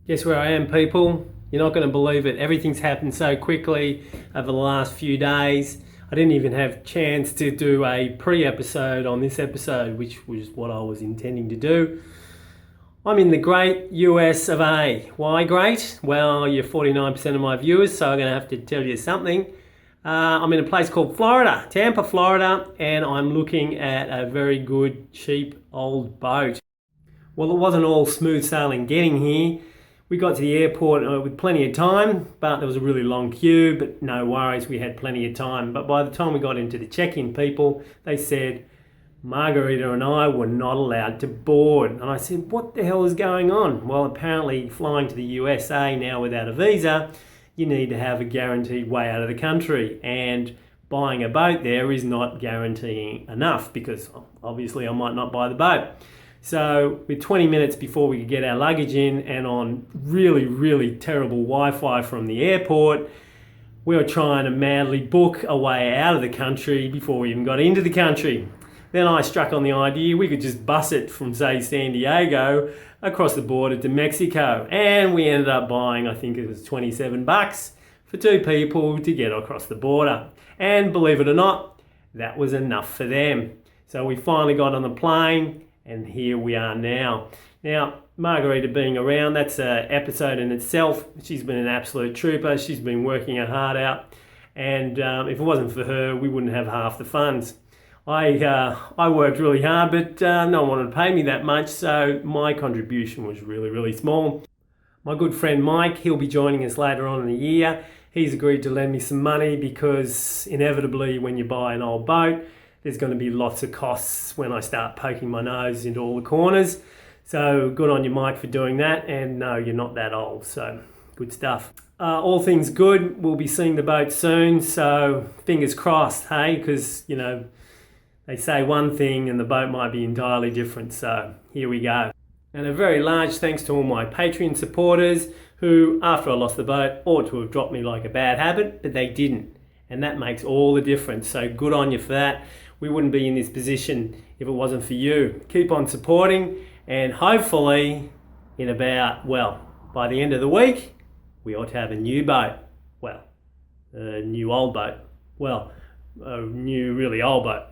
Guess where I am, people? You're not going to believe it. Everything's happened so quickly over the last few days. I didn't even have a chance to do a pre-episode on this episode, which was what I was intending to do. I'm in the great US of A. Why great? Well, you're 49% of my viewers, so I'm going to have to tell you something. I'm in a place called Florida, Tampa, Florida, and I'm looking at a very good, cheap, old boat. Well, it wasn't all smooth sailing getting here. We got to the airport with plenty of time, but there was a really long queue, but no worries, we had plenty of time. But by the time we got into the check-in people, they said Margarita and I were not allowed to board. And I said, what the hell is going on? Well, apparently flying to the USA now without a visa, you need to have a guaranteed way out of the country. And buying a boat there is not guaranteeing enough because obviously I might not buy the boat. So with 20 minutes before we could get our luggage in and on really terrible Wi-Fi from the airport, we were trying to madly book a way out of the country before we even got into the country. Then I struck on the idea we could just bus it from, say, San Diego across the border to Mexico. And we ended up buying, I think it was $27 for two people to get across the border. And believe it or not, that was enough for them. So we finally got on the plane. And here we are now. Now, Margarita being around, that's an episode in itself. She's been an absolute trooper. She's been working her heart out. And if it wasn't for her, we wouldn't have half the funds. I worked really hard, but no one wanted to pay me that much. So my contribution was really small. My good friend Mike, he'll be joining us later on in the year. He's agreed to lend me some money because inevitably when you buy an old boat, there's going to be lots of costs when I start poking my nose into all the corners. So good on you, Mike, for doing that. And no, you're not that old, so good stuff. All things good, we'll be seeing the boat soon. So fingers crossed, hey, because, you know, they say one thing and the boat might be entirely different. So here we go. And a very large thanks to all my Patreon supporters who, after I lost the boat, ought to have dropped me like a bad habit, but they didn't. And that makes all the difference. So good on you for that. We wouldn't be in this position if it wasn't for you. Keep on supporting, and hopefully in about, well, by the end of the week, we ought to have a new boat. Well, a new old boat. Well, a new really old boat.